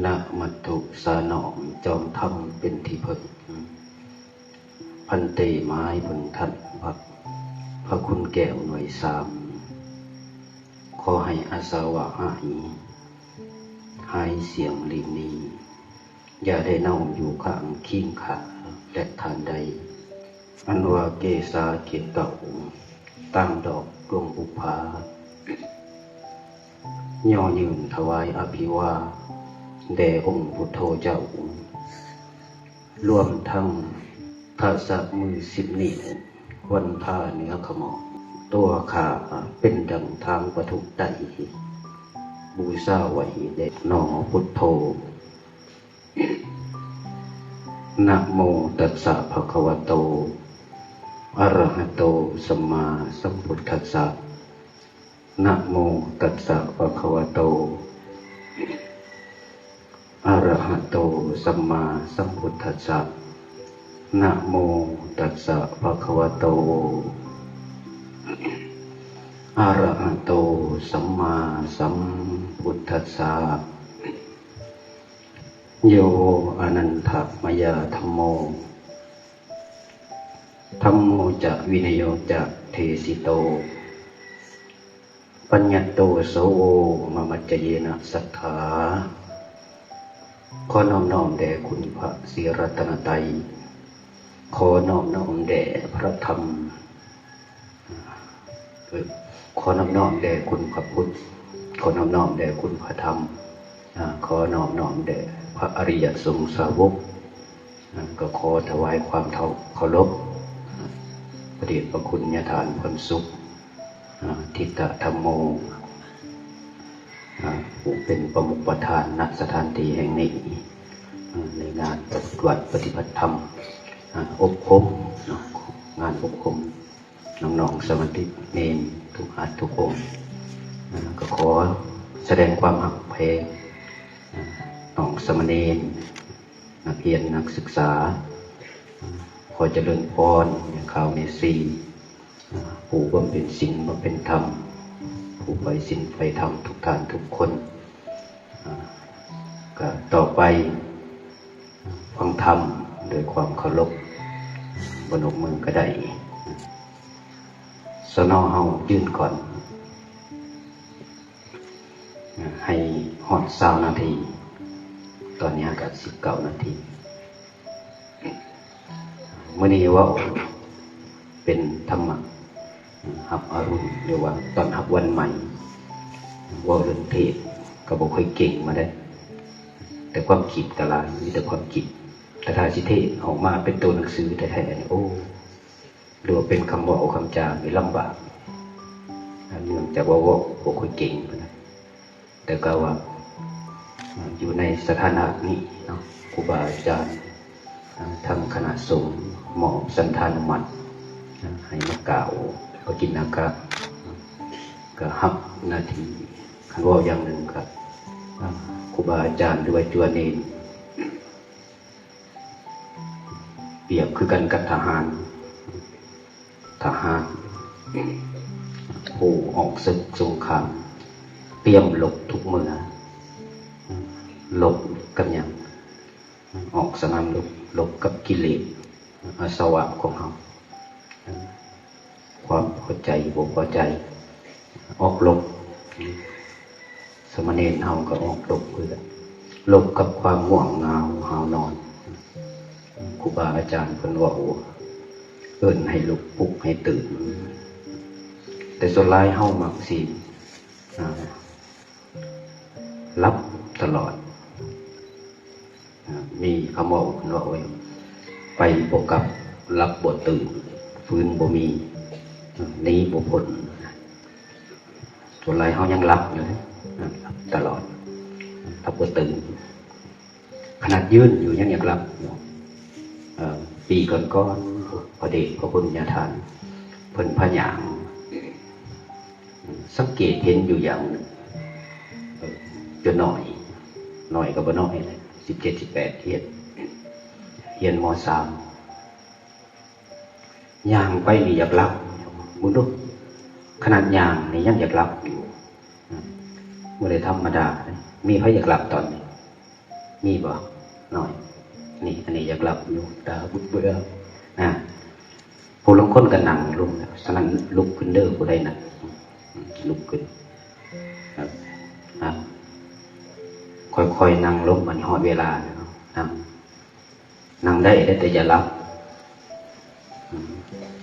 นะมัตถุสานอมจอมธรรมเป็นที่พึ่งพันเตไม้พึงทัดพักพระคุณแก้วหน่วยสามขอให้อาสาวะหายเสียงลีนีอย่าได้เน่าอยู่ข้างขิ้งขาและทานใดอันว่าเกษาเกตเก่าตั้งดอกดวงบุภาย่อยืนถวายอภิวาแด่องค์พุทโธเจ้ารวมทั้งทัศมือ10 นิ้ววันท่าเนื้อขมอกตัวขาเป็นดังทางปทุไตบูชาไว้เด็ดหนอพุทโธนะโมตัสสะภะคะวะโตอะระหะโตสัมมาสัมพุทธัสสะนะโมตัสสะภะคะวะโตอะระหะโตสัมมาสัมพุทธัสสะนะโมตัสสะภะคะวะโตอะระหะโตสัมมาสัมพุทธัสสะโยอนันทมยาธัมโมธัมโมจะวินโยจะเทสิโตปัญญโตโสมมัจจเยนะสัทธาขอน้อมน้อมแด่คุณพระศรีรัตนตรัยขอน้อมน้อมแด่พระธรรมขอน้อมน้อมแด่คุณพระพุทธขอน้อมน้อมแด่คุณพระธรรมขอน้อมน้อมแด่พระอริยสงฆ์สาวกก็ขอถวายความเคารพพระเดชพระคุณญาฐานผลสุขทิฏฐธรรมโมผู้เป็นประมุขประธานณสถานที่แห่งนี้ในงานปฏิบัติปฏิบัติธรรมอบรมงานอบรมน้องๆสมาชิกเนรทุกอาทุกองค์ก็ขอแสดงความหักแพงน้องสมณเณรนักเรียนนักศึกษาขอเจริญพรข่าวเมซีผู้บำเพ็ญศีลบำเพ็ญธรรมผู้ไปศีลไปธรรมทุกท่านทุกคนก็ต่อไปฟังธรรมโดยความเคารพบนอกมือก็ได้สนอเฮายื่นก่อนให้ฮอด20 นาทีตอนนี้ก็19 นาทีเมื่อนี้ว่าเป็นธรรมะหับอรุณหรือว่าตอนหับวันใหม่ว่าเรื่องเทศก็บอกค่อยเก่งมาได้แต่ความคิดกะลายมีแต่ความคิดแต่ถ้าสิเทศออกมาเป็นตัวหนังสือแท้ๆโอ้หรือว่าเป็นคำบอกคำจาไม่ลำบากเนื่องจากว่าบอกค่อยเก่งนะแต่ก็ว่าอยู่ในสถานะนี้เนาะครูบาอาจารย์ทางคณะสงฆ์หมอบสันทานมัดให้มากล่าวก็กินนากะก็หับนาทีคันว่าอย่างหนึ่งครับครูบาอาจารย์ด้วยตัวเนรเปรียบคือกันกับทหารผู้ออกศึกสงครามเตรียมหลบทุกเมื่อหลบกันอย่างออกสนามหลบกับกิเลสอาสวะของเราความพอใจบ่พอใจออกหลบสมณเณรเฮาก็ออกหลบคือกันหลบกับความง่วงเหงาหาวนอนครูบาอาจารย์เพิ่นว่าเอิ้นให้ลุกปลุกให้ตื่นแต่ส่วนหลายเฮามักสิรับตลอดมีคำว่าเพิ่นว่าไปบ่กลับรับบ่ตื่นฟื้นบ่มีหนีบ่พ้นส่วนหลายเฮายังรับอยู่รับตลอดรับบ่ตื่นขนาดยืนอยู่ยังอยากรับปีก่อนพระเดชพระคุณญาฐานเพิ่นพะหยางสังเกตเห็นอยู่อย่างนึงจนหน่อยก็บ่น้อยเลย17-18เรียนม.3ย่างไปนี่อยากรับมึงดูขนาดย่างนี่ยังอยากรับอยู่บ่ได้ธรรมดามีใครอยากรับตอนนี้ มีบ่หน่อยนี่อันนี้อยากหลับอยู่ตาบุดเบื่อนะผู้ลงคนกันนั่งลงฉะนั้นลุกขึ้นเด้อผู้ใดน่ะลุกขึ้นครับค่อยๆนั่งลงมันฮอดเวลานั่งได้แต่อย่าหลับ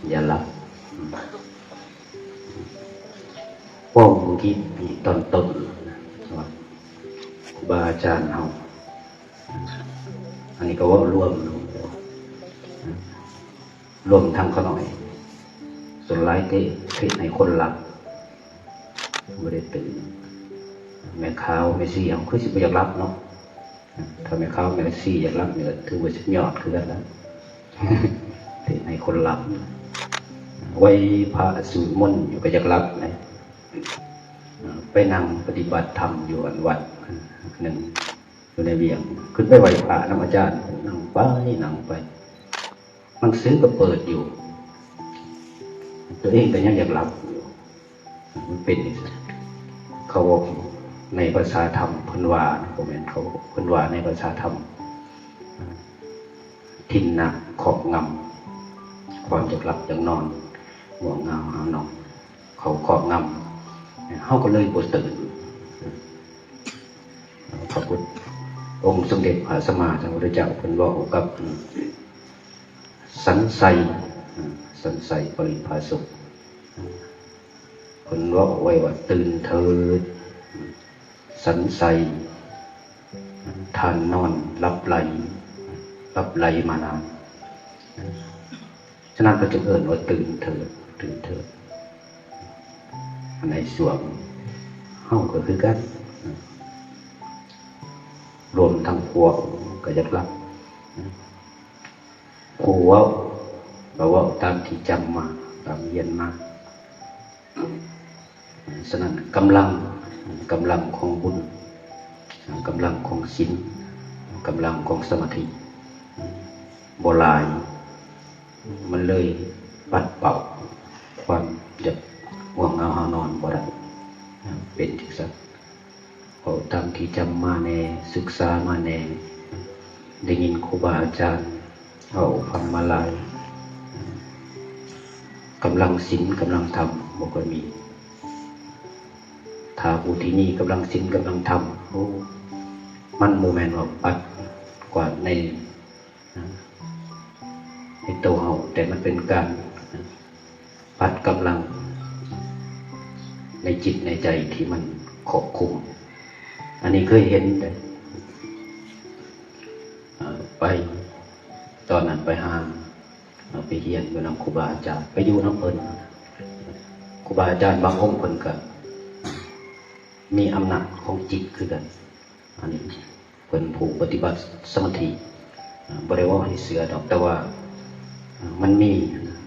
อย่าหลับว่าเมื่อกี้มีตอนต้นครูบาอาจารย์เอาอันนี้ก็ว่าร่วมทำเขาหน่อยส่วนร้ายเทศในคนหลับไม่ได้ตื่นแม่ข้าวแม่ซี่เอาคือสิบอยากรับเนาะถ้าแม่ข้าวแม่ซี่อยากรับเนี่ยถือว่าสุดยอดคือกันแล้วเทศในคนหลับไว้พระสูตรมนต์อยู่ก็อยากรับนะไปนั่งปฏิบัติธรรมอยู่วัดหนึ่งอยู่ในเวียงขึ้นไปไหว้พระน้ำอาจารย์นั่งไปหนังสือก็เปิดอยู่ตัวเองแต่ยังอยากหลับอยู่มันเป็นอย่างนี้เขาบอกในภาษาธรรมพันวาผมเห็นเขาพันวาในภาษาธรรมทินนะขอบงำความอยากหลับอยากนอนห่วงเงาเอานอนเขาขอบงำเขาก็เลยบทตื่นพระพุทธองค์สมเด็จพระสัมมาสัมพุทธเจ้าเพิ่นบอกกับสันไสปริภาสุเพิ่นบอกไว้ว่าตื่นเถิดสันไสทานนอนรับไหลมานานฉะนั้นก็จึงเอิ้นว่าตื่นเถิดในส่วนเฮาก็คือกันรวมทั้งพวกก็อยากรับครูว่าตามที่จำมาตามเรียนมาฉะนั้นกำลังของบุญกำลังของศีลกำลังของสมาธิบ่หลายมันเลยปัดเป่าความอยากง่วงเหงาหานอนบ่ได้เป็นจังซั่นเอาตามที่จำมาแน่ศึกษามาแน่ได้ยินครูบาอาจารย์เอาฟังมาหลายกำลังศีลกำลังธรรมบ่ค่อยมีถ้าผู้ที่นี่กำลังศีลกำลังธรรมมันโมเมนต์ว่าปัดกว่าในตัวเฮาแต่มันเป็นการปัดกำลังในจิตในใจที่มันขอบคุมอันนี้เคยเห็นแต่ไปตอนนั้นไปหาไปเรียนอยู่นำครูบาอาจารย์ไปอยู่น้ำเพิ่นครูบาอาจารย์บางองค์เพิ่นก็มีอำนาจของจิตคือกันอันนี้เพิ่นผู้ปฏิบัติสมาธิบ่ได้ว่าให้เสือดอกแต่ว่ามันมี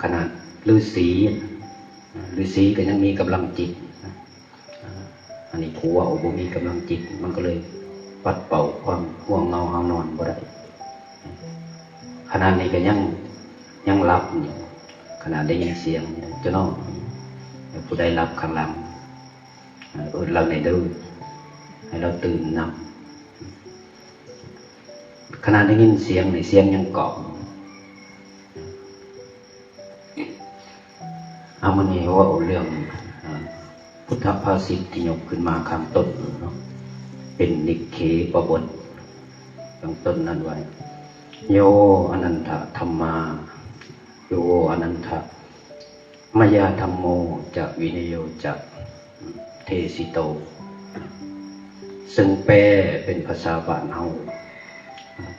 ขนาดฤาษีก็ยังมีกำลังจิตอันนี้ผู้ว่าบ่มีกำลังจิตมันก็เลยปัดเป่าความง่วงเหงาหานอนบ่ได้ขนาดนี้ก็ยังหลับอยู่ขนาดได้ยินเสียงจะน้องผู้ใดหลับข้างหลังเราในดูให้เราตื่นนำขณะได้ยินเสียงในเสียงยังเกาะเอามันนี่ว่าเรื่องพุทธภาษิตที่ยกขึ้นมาข้างต้นเนาะเป็นนิเคปบทข้างต้นนั้นไว้โยอนันทธัมมาโยอนันทมยาธัมโมจะวินโยจะเทสิโตซึ่งแปลเป็นภาษาบ้านเฮา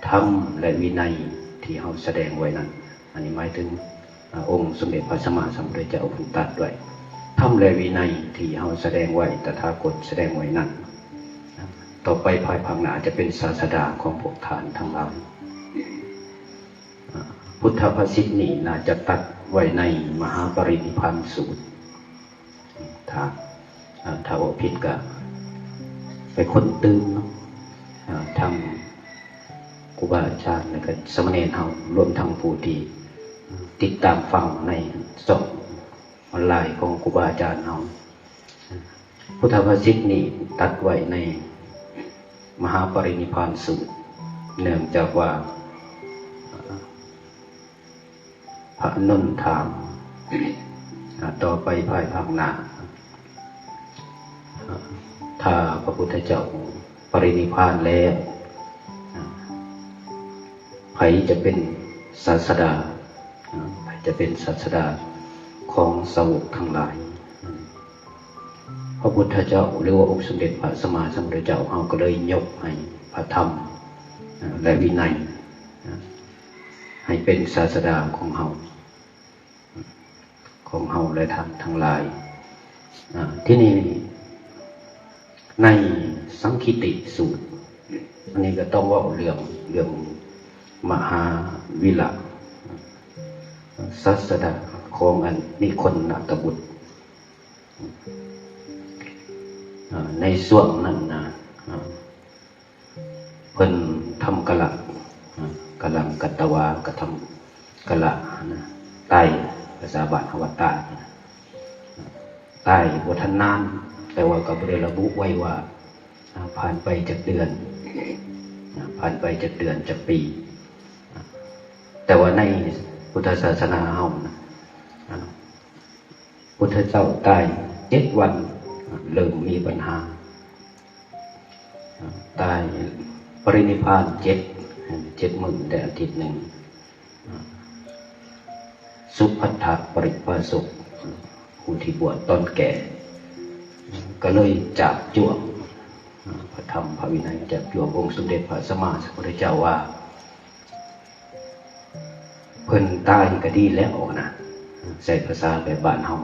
ธรรมและวินัยที่เฮาแสดงไว้นั้นอันนี้หมายถึงองค์สมเด็จพระสัมมาสัมพุทธเจ้าผู้ตรัสไว้ธรรมและวินัยที่เฮาแสดงไว้ตถาคตแสดงไว้นั้นต่อไปภายภาคหน้าจะเป็นศาสดาของพวกท่านทั้งหลายพุทธภาษิตนี้น่าจะตัดไว้ในมหาปรินิพพานสูตรถ้าว่าผิดก็ไปค้นตื้มเนาะทำครูบาอาจารย์และก็สมณเณรเฮารวมทั้งผู้ที่ติดตามฟังในสอนออนไลน์ของครูบาอาจารย์เฮาพุทธภาษิตนี้ตัดไว้ในมหาปรินิพพานสูตร เนื่องจากว่าพระนนท์ถามต่อไปภายภาคหน้าถ้าพระพุทธเจ้าปรินิพพานแล้วใครจะเป็นศาสดาใครจะเป็นศาสดาของสาวกทั้งหลายพระพุทธเจ้าหรือว่าองค์สมเด็จพระสัมมาสัมพุทธเจ้าเราก็เลยยกให้พระธรรมและวินัยให้เป็นศาสดาของเราและท่านทั้งหลายที่นี่ในสังคิติสูตรอันนี้ก็ต้องว่าเรื่องมหาวิระศาสดาของอันนิคนนตบุตรในส่วนนั้นนะเพิ่นทำกะละกะลังกัตตวากระทำกะละใต้ภาษาบาลีว่าใต้บ่ทันนานแต่ว่าก็บ่ได้ระบุไว้ว่าผ่านไปจากเดือนผ่านไปจากเดือนจากปีแต่ว่าในพุทธศาสนาเฮานะพุทธเจ้าตาย7 วันเริ่มมีปัญหาตายปรินิพพาน7 มื้อแต่อาทิตย์หนึ่งสุภัททะปริภาสกผู้ที่บวชตอนแก่ก็เลยจับจ้วงพระธรรมพระวินัยจับจ้วงองค์สมเด็จพระสัมมาสัมพุทธเจ้าว่าเพิ่นตายก็ดีแล้วนะใช้ภาษาแบบบ้านเฮา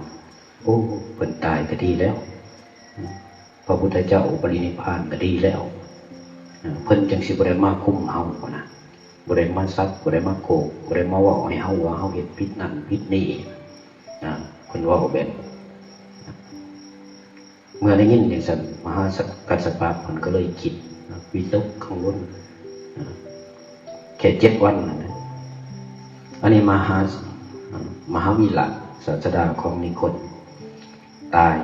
โอ้เพิ่นตายก็ดีแล้วพระพุทธเจ้าปรินิพพานก็ดีแล้วเพิ่นจังสิบ่ได้มาคุมเฮานะบ่ได้มาซักบ่ได้มาโกกบ่ได้มาเว้าให้เฮาว่าเฮาเฮ็ดผิดนั่นผิดนี่เพิ่นเว้าแบบเมื่อได้ยินอย่างนั้นมหากัสสปะเพิ่นก็เลยคิดวิตกกังวลแค่7 วันนะอันนี้มหาวิระศาสดาของนิคนตาย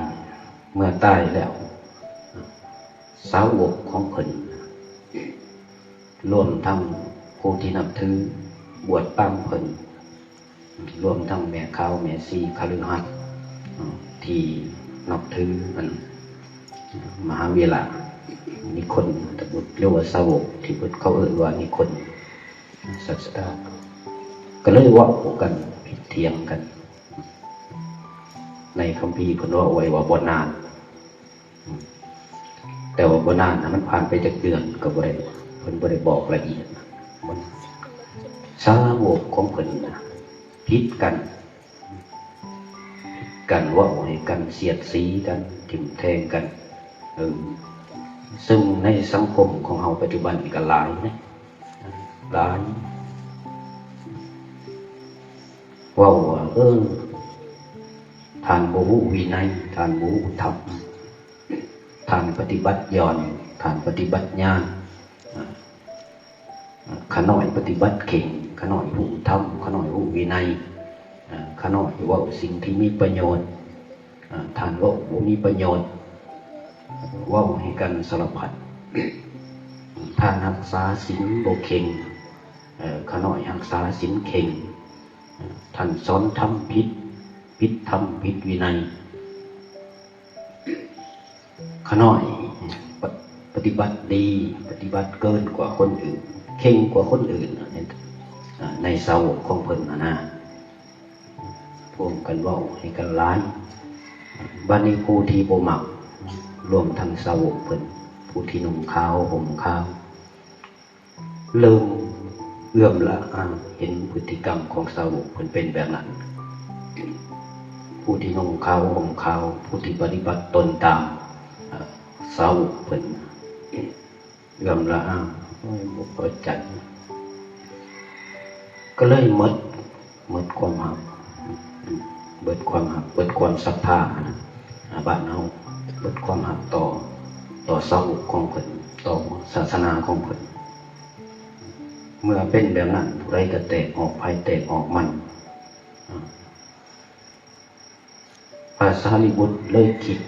เมื่อตายแล้วสาวกของเพิ่นรวมทั้งผู้ที่นับถือบวชตามเพิ่นรวมทั้งแม่ขาวแม่ชีคฤหัสถ์ที่นับถือมันมหาวิระนิคนตบุตรเรียกว่าสาวกที่เพิ่นเขาเอ่ยว่านิคนศาสดาก็เลยว่ากันผิดเถียงกันในคัมภีร์เพิ่นว่าไว้ว่าบ่นานแต่ว่าบ่นานนะมันผ่านไปจากเดือนก็บ่ได้เพิ่นบ่ได้บอกละเอียดมันสาวกของเพิ่นนะผิดกันว่าให้กันเสียดสีกันทิ่มแทงกันซึ่งในสังคมของเฮาปัจจุบันก็หลายนะหลายว่าทานบ่ฮู้วินัยทานบ่ฮู้ธรรมทานปฏิบัติย้อนทานปฏิบัติญาณขน้อยปฏิบัติเข่งขน้อยฮู้ธรรมขน้อยฮู้วินัยขน้อยเว้าสิ่งที่มีประโยชน์ทานเว้าบ่มีประโยชน์เว้าให้กันสารพัดทานรักษาศีลบ่เข่งขน้อยรักษาศีลเข่งท่านสอนธรรมผิดธรรมผิดวินัยขน้อยปฏิบัติดีปฏิบัติเกินกว่าคนอื่นเข่งกว่าคนอื่นในสาวกของเพิ่นนะพวกกันเว้าให้กันร้ายบัดนี้ผู้ที่บ่มักรวมทั้งสาวกเพิ่นผู้ที่นุ่งขาวห่มขาวเริ่มเอื้อมละเห็นพฤติกรรมของสาวกเพิ่นเป็นแบบนั้นผู้ที่นุ่งขาวห่มขาวผู้ที่ปฏิบัติตนตามสาวกเพิ่นเอื้อมละบ่พอใจก็เลยหมดความหักเบิดความหักเบิดความศรัทธานะบ้านเฮาเบิดความหักต่อสาวกของเพิ่นต่อศาสนาของเพิ่นเมื่อเป็นแบบนั้นผู้ใดก็แตกออกภายแตกออกมันพระสารีบุตรเลยคิด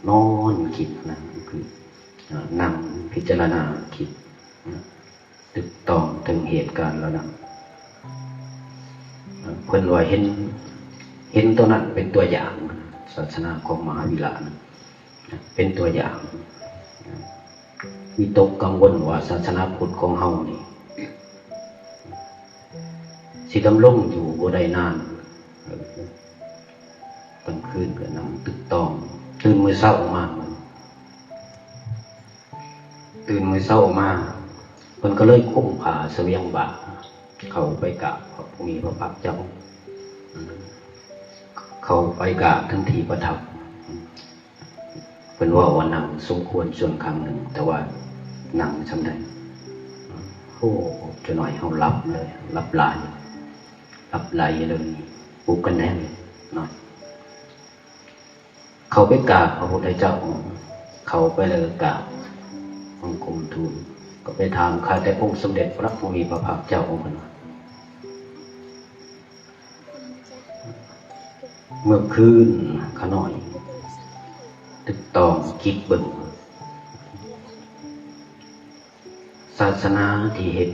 นอนคิดนะคือนั่งพิจารณาคิด ตึกต้องถึงเหตุการณ์แล้วนะเพิ่นว่าเห็นตัวนั้นเป็นตัวอย่างศาสนาของมหาวิลานะเป็นตัวอย่างวิตกกังวลว่าศาสนาพุทธของเฮานี่สิดำรงอยู่บ่ได้นานกลางคืนก็นั่งตึกต้องตื่นมื้อเช้ามาเพิ่นก็เลยคุ้มผ้าเสวียงบาตรเข้าไปกราบพระผู้มีพระภาคเจ้าเข้าไปกราบทั้งที่ประทับเพิ่นว่านั่งสมควรส่วนครั้งหนึ่งแต่ว่านั่งซำใดโอ้จะหน่อยเฮาหลับเลยหลับไหลเลยปลุกกันแน่นหน่อยเข้าไปกราบพระพุทธเจ้าเข้าไปเลยกราบบังคมทูลก็ไปถามข้าแต่องค์สมเด็จพระผู้มีพระภาคเจ้าองค์นั้นเมื่อคืนขน้อยตึกตองคิดเบิ่งศาสนาที่เฮ็ด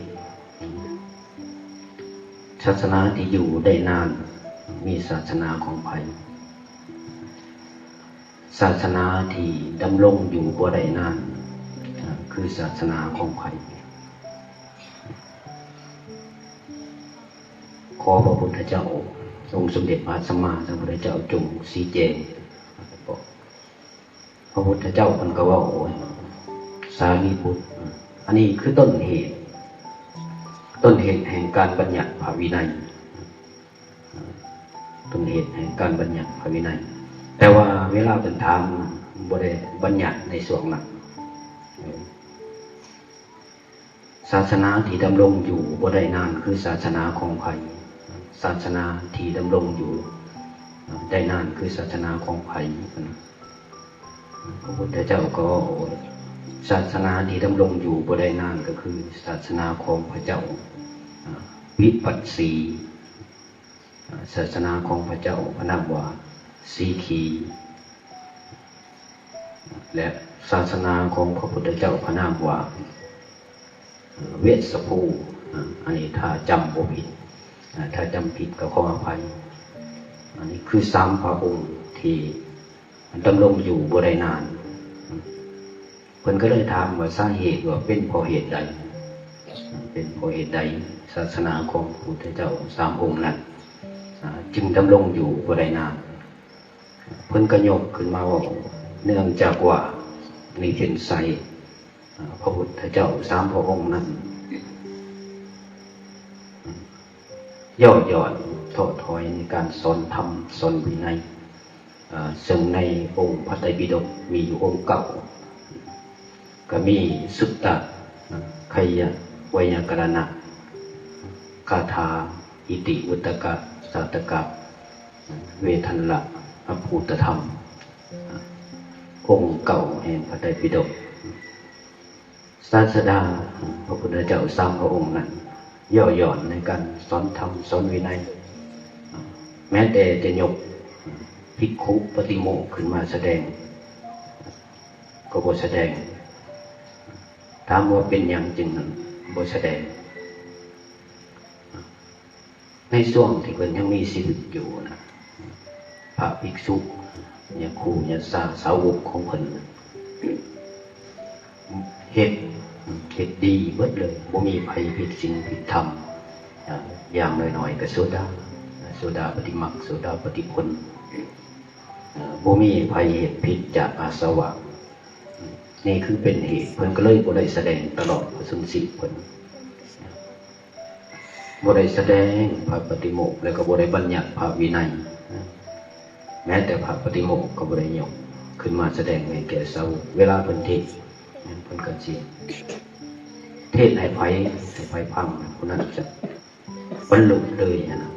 ศาสนาที่อยู่ได้นานมีศาสนาของไผศาสนาที่ดำรงอยู่บ่ได้นานคือศาสนาของไผขอพระพุทธเจ้าองค์สมเด็จพระสัมมาสัมพุทธเจ้าจงชี้แจงพระพุทธเจ้าเพิ่นก็ว่าโอ้ยสารีบุตรอันนี้คือต้นเหตุแห่งการบัญญัติพระวินัยต้นเหตุแห่งการบัญญัติพระวินัยแต่ว่าเวลาเป็นถามบ่ได้บัญญัติในส่วนนั้นศาสนาที่ดำรงอยู่บ่ได้นานคือศาสนาของไผศาสนาที่ดำรงอยู่ได้นานคือศาสนาของไผพระพุทธเจ้าก็ศาสนาที่ดำรงอยู่บ่ได้นานก็คือศาสนาของพระเจ้าวิปัสสีศาสนาของพระเจ้าพระนามว่าสีขีและศาสนาของพระพุทธเจ้าพระนามว่าเวสสภูอันนี้ถ้าจำบ่ผิดถ้าจำผิดก็ขออภัยอันนี้คือ3พระองค์ที่ดำรงอยู่บ่ได้นานเพิ่นก็เลยถามว่าสาเหตุว่าเป็นเพราะเหตุใดศาสนาของพระพุทธเจ้า3องค์นั้นจึงดำรงอยู่บ่ได้นานเพิ่นก็ยกขึ้นมาว่าเนื่องจากว่านี่เห็นไสพระพุทธเจ้า3พระองค์นั้นย่อหย่อนท้อถอยในการสอนธรรมสอนวินัยซึ่งในองค์พระไตรปิฎกมีอยู่องค์เก่าก็มีสุตตะคัยยะไวยากรณะคาถาอิติวุตตกะสาตกะเวทัลละอภูตธรรมองค์เก่าแห่งพระไตรปิฎกศาสดาพระพุทธเจ้า3พระองค์นั้นย่อหย่อนในการสอนธรรมสอนวินัยแม้แต่จะยกภิกขุปฏิโมกข์ขึ้นมาแสดงก็บ่แสดงถามว่าเป็นอย่างจึงบ่แสดงในช่วงที่เพิ่นยังมีชีวิตอยู่นะพระภิกษุเนี่ยครูเนี่ยสาวกของเพิ่นเฮ็ดดีเบิดเลยบ่มีไผผิดศีลผิดธรรมอย่างน้อยๆก็โสดาปฏิมรรคโสดาปฏิผลบ่มีไผเฮ็ดผิดจากอาสวะนี่คือเป็นเหตุเพิ่นก็เลยบ่ได้แสดงตลอดพระสุนทรีเพิ่นบ่ได้แสดงพระปฏิโมกข์แล้วก็บ่ได้บัญญัติพระวินัยแม้แต่พระปฏิโมกข์ก็บ่ได้ยกขึ้นมาแสดงให้แก่สาวกเวลาเพิ่นเทศน์เพิ่นก็สิเทศน์ให้ไผฟังผู้นั้นจะบรรลุเลยนะ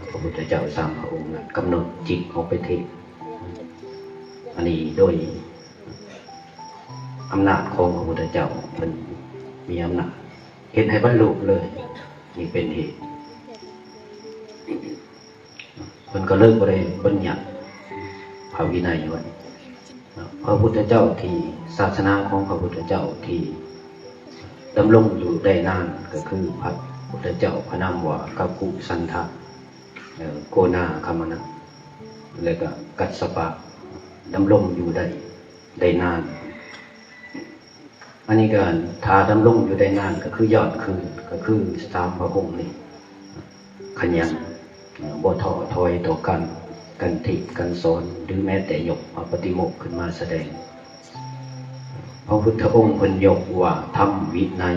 พระพุทธเจ้า3พระองค์กำหนดจิตออกไปเทศน์อันนี้โดยอำนาจของพระพุทธเจ้าเพิ่นมีอำนาจเฮ็ดให้บรรลุเลยนี่เป็นเหตุเพิ่นก็เลิกบ่ได้บัญญัติพระวินัยไว้พระพุทธเจ้าที่ศาสนาของพระพุทธเจ้าที่ ดำรงอยู่ได้นานก็คือพระพุทธเจ้าพระนามว่ากัปปุสันทะโกนาคามนะแล้วก็กัสสปะดำรงอยู่ได้นานอันนี้ก็ถ้าดำรงอยู่ได้นานก็คือยอดก็คือสามพระองค์นี่ขยันบ่ท้อถอยต่อกันทิกันสอนหรือแม้แต่ยกปฏิโมกข์ขึ้นมาแสดงพระพุทธองค์เพิ่นยกว่าธรรมวินั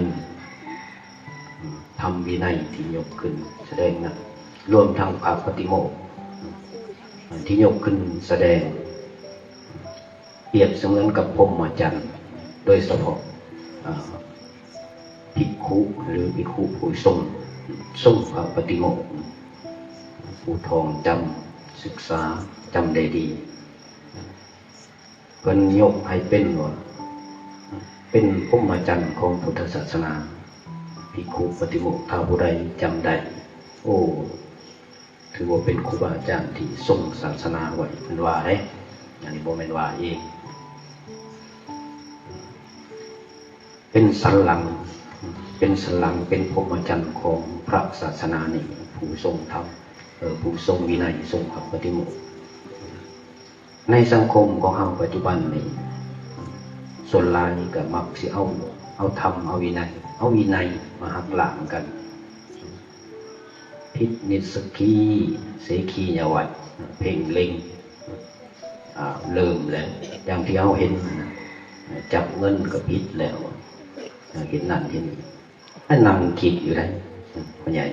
ยที่ยกขึ้นแสดงนะรวมทั้งภาคปฏิโมกข์ที่ยกขึ้นแสดงเปรียบเสมือนกับพรหมจรรย์โดยเฉพาะภิกขุหรือภิกขุผู้ทรงภาคปฏิโมกข์ผู้ทองจำศึกษาจำได้ดีเพิ่นยกให้เป็นว่าเป็นพรหมจรรย์ของพุทธศาสนาภิกขุปฏิโมกข์ถ้าผู้ใดจำได้โอ้ถือว่าเป็นครูบาอาจารย์ที่ทรงศาสนาไว้เป็นว่าได้อันนี้บ่แม่นว่าเองเป็นสันหลังเป็นพรหมจรรย์ของพระศาสนานี่ผู้ทรงธรรมผู้ทรงวินัยทรงปฏิโมกข์ในสังคมของเราปัจจุบันนี้ส่วนหลายก็มักสิเอาธรรมเอาวินัยมาหักหลังกันพิษนิสกีเสขียวัตเพ่งเล็งเริ่มแล้วอย่างที่เราเห็นจับเงินก็พิษแล้วเห็นนั่นเห็นนี่นั่งคิดอยู่ได้พ่อใหญ่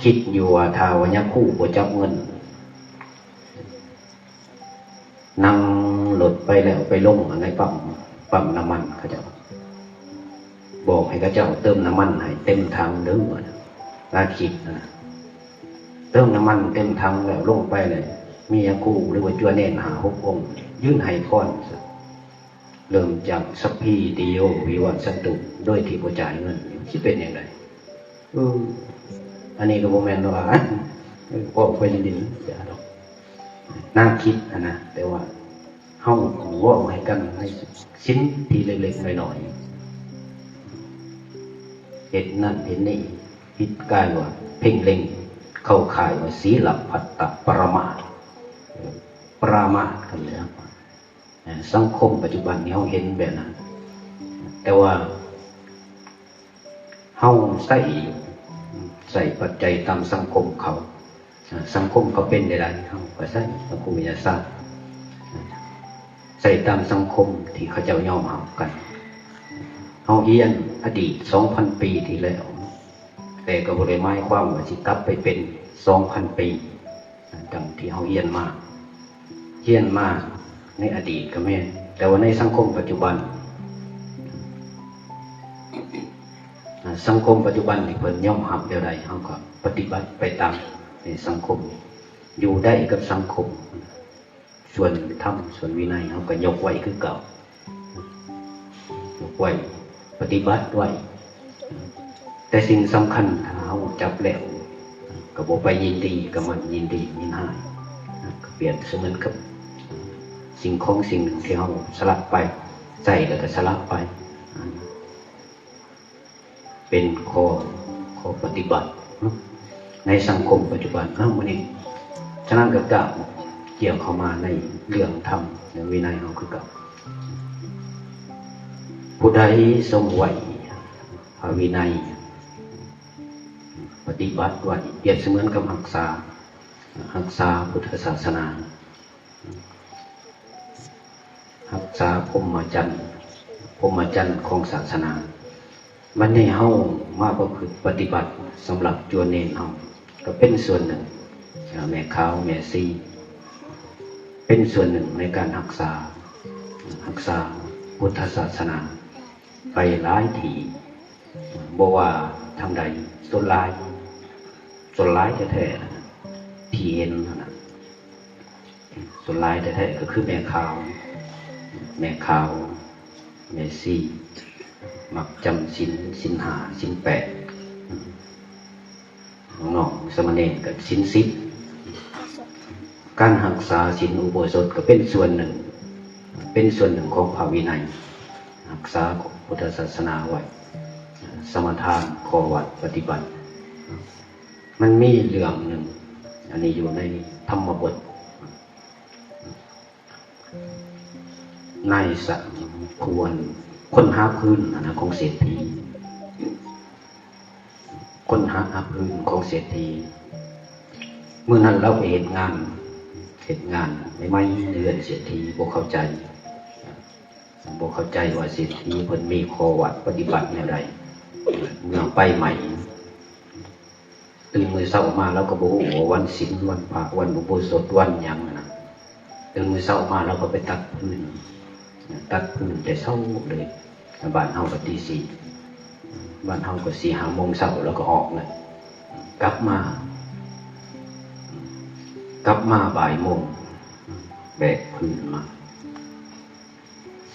คิดอยู่ว่าถ้าวันนี้คู่บ่จับเงินนั่งหลดไปแล้วไปลงในปั๊มน้ำมันเขาจะบอกให้เขาเจ้าเติมน้ำมันให้เต็มถังเด้อน่าคิดนะเติมน้ำมันเต็มถังแล้วลงไปเลยมียาคู่หรือว่าจัวเน่น6 องค์ยื่นให้พรเริ่มจากสัพพีติโยวิวัตสันตุโดยที่บ่จ่ายเงินสิเป็นอย่างไรอันนี้ก็บ่แม่นว่าบอกไปดินอย่าดอกน่าคิดนะแต่ว่าเฮาเว้าให้กันให้ชิ้นที่เล็กๆน้อยๆเฮ็ดนั่นเฮ็ดนี่คิดกายว่าเพ่งเล็งเข้าข่ายว่าศีลพัตตปรมาทกันเลยครับสังคมปัจจุบันนี้เฮาเห็นแบบนั้นแต่ว่าเฮาใส่ปัจจัยตามสังคมเขาเป็นได้เฮาก็ใส่สังคมวิทยาศาสตร์ใส่ตามสังคมที่เขาเจ้ายอมรับกันเฮาเรียนอดีต 2,000 ปีที่แล้วแต่ก็บ่ได้หมายความว่าสิกลับไปเป็น 2,000 ปีดังที่เฮาเรียนมาในอดีตก็แม่นแต่ว่าในสังคมปัจจุบันนี่เพิ่นยอมรับเดี๋ยวใดเฮาก็ปฏิบัติไปตามในสังคมอยู่ได้กับสังคมส่วนธรรมส่วนวินัยเฮาก็ยกไว้คือเก่ายกไว้ปฏิบัติไว้แต่สิ่งสำคัญถ้าเฮาจับแล้วก็บ่ไปยินดีกับมันยินดียินหายก็เปรียบเสมือนกับสิ่งของสิ่งหนึ่งที่เราสลัดไปใจแล้วก็สลัดไปเป็นข้อปฏิบัติในสังคมปัจจุบันวันนี้ฉะนั้นก็เกี่ยวเข้ามาในเรื่องธรรมในวินัยเราคือกับผู้ใดทรงไหวพระวินัยปฏิบัติไว้เปรียบเสมือนกับรักษาพุทธศาสนารักษาพรหมจรรย์ของศาสนามันให้เฮามาประพฤติปฏิบัติสำหรับจวนเนรเฮาก็เป็นส่วนหนึ่งแม่ขาวแม่ซีเป็นส่วนหนึ่งในการรักษาพุทธศาสนาไปหลายทีบ่ว่าทางใดส่วนหลายแท้ๆที่เห็นนะส่วนหลายแท้ๆก็คือแม่ขาวแม่ซีมักจำศีล 5ศีล 8น้องสมณเณรกับศีล 10การรักษาศีลอุโบสถก็เป็นส่วนหนึ่งของพระวินัย รักษาพุทธศาสนาไว้สมทานขอวัดปฏิบัติมันมีเรื่องหนึ่งอันนี้อยู่ในธรรมบทนายสังควรคนหาพื้นนะของเศรษฐีคนหาพื้นของเศรษฐีเมื่อนั้นเราไปเห็นงานไม่เดือนเศรษฐีบ่เข้าใจว่าเศรษฐีเพิ่นมีข้อวัดปฏิบัติอย่างไรเมื่อไปใหม่ตื่นมื้อเช้ามาแล้วก็บ่ฮู้ว่าวันศีลวันพระวันอุโบสถวันหยังนะตื่นมื้อเช้ามาแล้วก็ไปตัดพื้นแต่เช้าเลยบ้านเฮาก็ตี 4บ้านเฮาก็4-5 โมงเช้าแล้วก็ออกเลยกลับมาบ่ายโมงแบกพื้นมา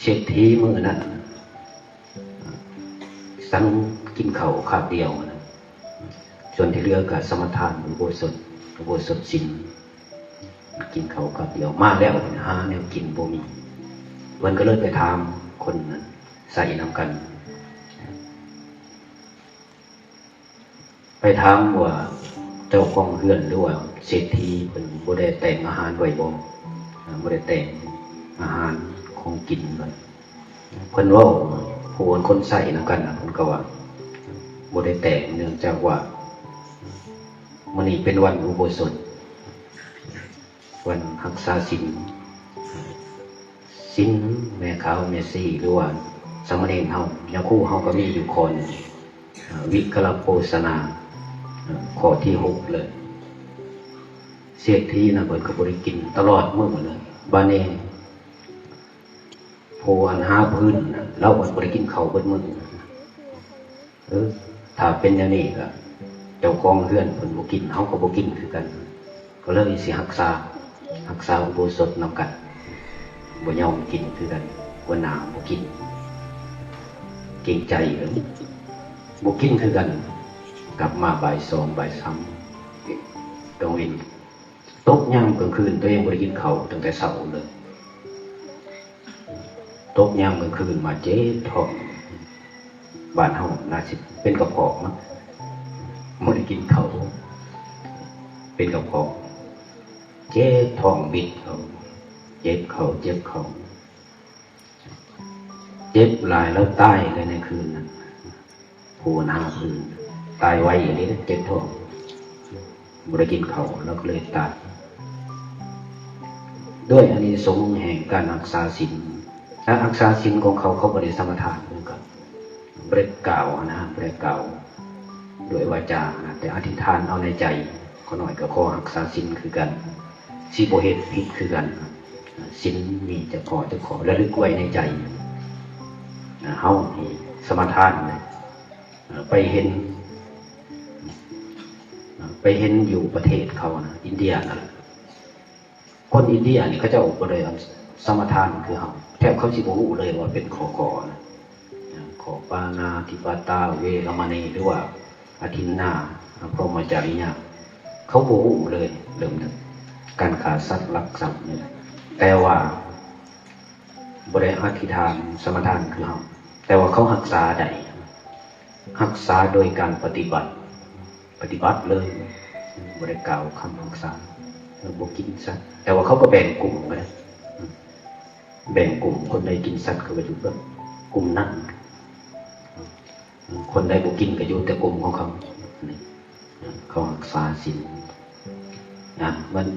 เศรษฐีมื้อนั้นสั่งกินข้าวคาบเดียวนะส่วนที่เหลือก็สมทานอุโบสถศีลกินข้าวคาบเดียวมาแล้วหาแนวกินบ่มีเพิ่นก็เลยไปถามคนนั้นใส่นำกันไปถามว่าเจ้าของเรือนหรือว่าเศรษฐีเพิ่นบ่ได้แต่งอาหารไว้บ่ได้แต่งอาหารของกินไว้เพิ่นเว้าผู้คนใส่นำกันเพิ่นก็ว่าบ่ได้แต่งเนื่องจากว่ามื้อนี้เป็นวันอุโบสถวันรักษาศีลแม่ขาวแม่ซีหรือว่าสามเณรเฮาญาคู่เฮาก็มีอยู่คนวิกลโภชนาข้อที่6เลยเศรษฐีน่ะเพิ่นก็บ่ได้กินตลอดมื้อเลยบัดนี้ผู้อันหาพื้นเราก็บ่ได้กินข้าวเบิดมื้อถ้าเป็นอย่างนี้ก็เจ้าของเรือนเพิ่นบ่กินเฮาก็บ่กินคือกันก็เลยสิรักษาอุโบสถนำกันบ่ยอมกินคือกันบ่หนาบ่กินเกรงใจกันบ่กินคือกันกลับมาบ่าย 2 บ่าย 3ตรงนี้ตกยามกลางคืนตัวเองบ่ได้กินข้าวตั้งแต่เช้าเลยตกยามกลางคืนมาเจ็บท้องบ้านเฮาน่าสิเป็นกระเพาะมั้งบ่ได้กินข้าวเป็นกระเพาะเจ็บท้องบิดเขาเจ็บหลายแล้วตายเลยในคืนนั้นผู้หาพื้นตายไวอย่างนี้เจ็บท้องบ่ได้กินข้าวแล้วก็เลยตายด้วยอานิสงส์แห่งการรักษาศีลและรักษาศีลของเขาบ่ได้สมทานเหมือนกันบ่ได้กล่าวบ่ได้กล่าวด้วยวาจาแต่อธิษฐานเอาในใจเขาหน่อยก็ขอรักษาศีลคือกันสิบ่เฮ็ดผิดคือกันศีลมีจะขอระลึกไว้ในใจเฮานี่สมทานไปเห็นอยู่ประเทศเขานะอินเดียนะคนอินเดียนี่เขาจะบ่ได้สมทานคือเฮาแทบเขาสิบ่รู้เลยว่าเป็นขอนะขอปานาติปาตาเวรมณีหรือว่าอทินนาพรหมจริยาเขาบ่รู้เลยเริ่มการฆ่าสัตว์ลักทรัพย์นี่แต่ว่าบ่ได้อธิษฐานสมทานคือเฮาแต่ว่าเขารักษาได้รักษาโดยการปฏิบัติเลยบ่ได้กล่าวคำรักษาบ่กินสัตว์แต่ว่าเขาก็แบ่งกลุ่มกันแบ่งกลุ่มคนใดกินสัตว์ก็ไปอยู่กับกลุ่มนั้นคนใดบ่กินก็อยู่แต่กลุ่มของเขาเขารักษาศีลมัน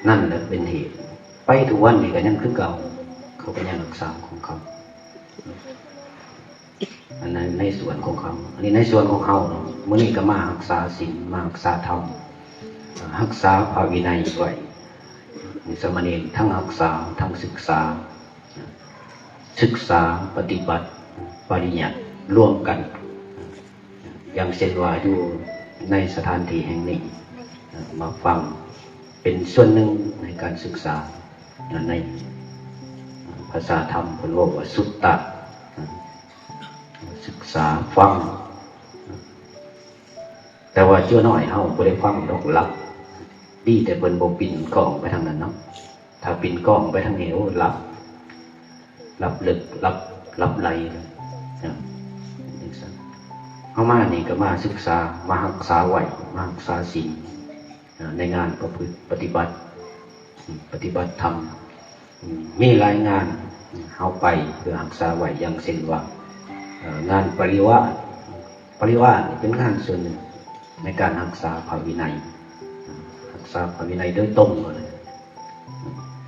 นั่นแหละเป็นเหตุไปทุกวันนี่ก็ยังคือเก่าเขาก็ยังรักษาของเขาอันนั้นในส่วนของเขาอันนี้ในส่วนของเขาเนาะมื้อนี้ก็มารักษาศีลมารักษาธรรมรักษาพระวินัยไว้มีสามเณรทั้งรักษาทั้งศึกษาปฏิบัติปริยัติร่วมกันอย่างเช่นว่าอยู่ในสถานที่แห่งนี้มาฟังเป็นส่วนหนึ่งในการศึกษาในภาษาธรรมเพิ่นว่าสุตตะศึกษาฟังแต่ว่าเจ้าน้อยเฮาบ่ได้ฟังดอกหลับดีแต่เพิ่นบ่ปิ่นกล้องไปทางนั้นเนาะถ้าปิ่นกล้องไปทางนี้โอ้หลับ รับลึกรับไหลเลยนะเอามานี่ก็มาศึกษามารักษาไหวมารักษาศีลในงานประพฤติปฏิบัติธรรมมีรายงานเอาไปเพื่อรักษาไหวอย่างเช่นว่างานปริวาสเป็นงานส่วนหนึ่งในการรักษาพระวินัยโดยตรงเลย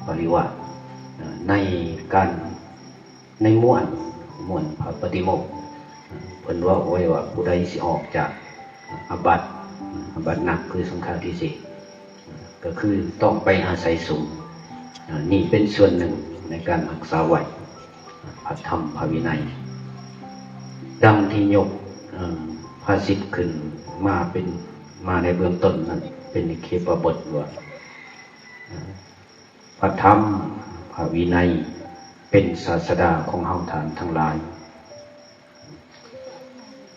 ปริวาสในการในม้วนพระปฏิโมกข์เพิ่นว่าไว้ว่าผู้ใดสิออกจากอาบัติหนักคือสังฆาทิเศษก็คือต้องไปอาศัยสงฆ์นี่เป็นส่วนหนึ่งในการรักษาไหวพระธรรมพระวินัยดังที่ยกภาษิตขึ้นมาในเบื้องต้นนั้นเป็นเคปบทว่าพระธรรมพระวินัยเป็นศาสดาของเฮาทานทั้งหลาย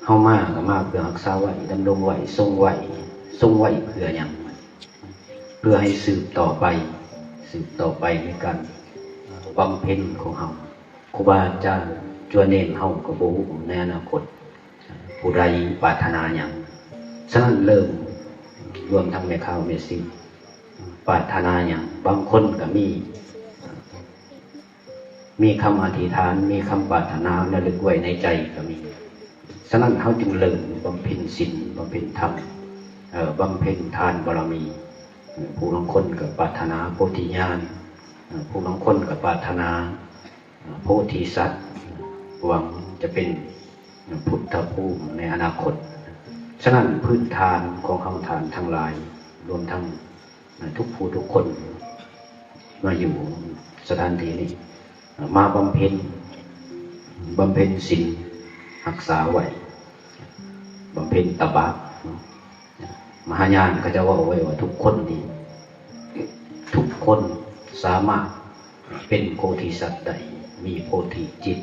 เฮามาก็มาเพื่อรักษาไว้ดำรงไว้ทรงไว้เพื่อหยังเพื่อให้สืบต่อไปในการบำเพ็ญของเฮาครูบาอาจารย์จัวเน้นเฮาก็บ่ฮู้ในอนาคตผู้ใดปรารถนาหยังฉะนั้นเริ่มรวมทั้งแม่ข้าวแม่ซิปรารถนาหยังบางคนก็มีคำอธิษฐานมีคำปรารถนาระลึกไว้ในใจก็มีฉะนั้นเขาจึงเริ่มบำเพ็ญศีลบำเพ็ญธรรมบำเพ็ญทานบารมีผู้บางคนก็ปรารถนาโพธิญาณผู้บางคนก็ปรารถนาโพธิสัตว์หวังจะเป็นพุทธภูมิในอนาคตฉะนั้นพื้นฐานของคำทานทั้งหลายรวมทั้งทุกผู้ทุกคนมาอยู่สถานที่นี้มาบำเพ็ญศีลรักษาไว้บำเพ็ญตบะมหายานก็จะว่าไว้ว่าทุกคนสามารถเป็นโพธิสัตว์ได้มีโพธิจิต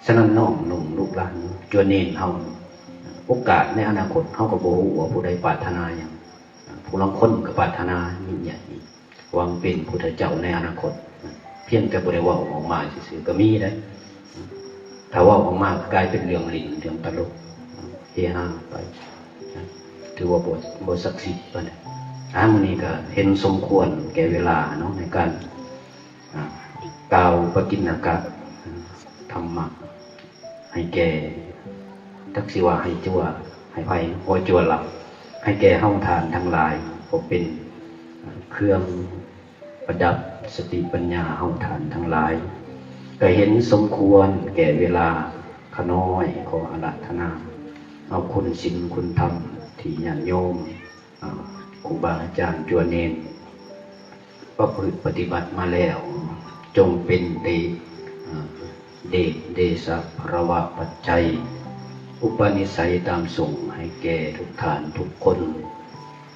ฉะนั้นน้องนุ่งลูกหลานจวนเนนเฮาโอกาสในอนาคตเฮาก็บ่ฮู้ว่าผู้ใดปรารถนาหยังผู้ลางคนก็ปรารถนายิ่งใหญ่หวังเป็นพุทธเจ้าในอนาคตเพียงแต่บ่ได้เว้าออกมาซื่อๆก็มีได้ถ้าเว้าออกมาก็กลายเป็นเรื่องลิ้นเรื่องตลกเฮฮาไปถือว่าบ่ศักดิ์สิทธิ์ปานใดมื้อนี้ก็เห็นสมควรแก่เวลาเนาะในการกล่าวปกิณกะธรรมะให้แก่ทักษิว่าให้จั่วให้ไผโอยจั่วหลับให้แก่เฮาทานทั้งหลายก็เป็นเครื่องประดับสติปัญญาเฮาทานทั้งหลายก็เห็นสมควรแก่เวลาขน้อยขออาราธนาเอาคุณศีลคุณธรรมที่ญาติโยมครูบาอาจารย์จัวเนนประพฤติปฏิบัติมาแล้วจงเป็นเดชะภรวะปัจจัยอุปนิสัยตามส่งให้แก่ทุกฐานทุกคน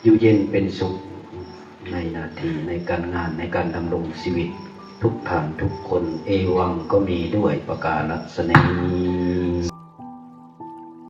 อยู่เย็นเป็นสุขในหน้าที่ในการงานในการดำรงชีวิตทุกฐานทุกคนเอวังก็มีด้วยประกาศศนี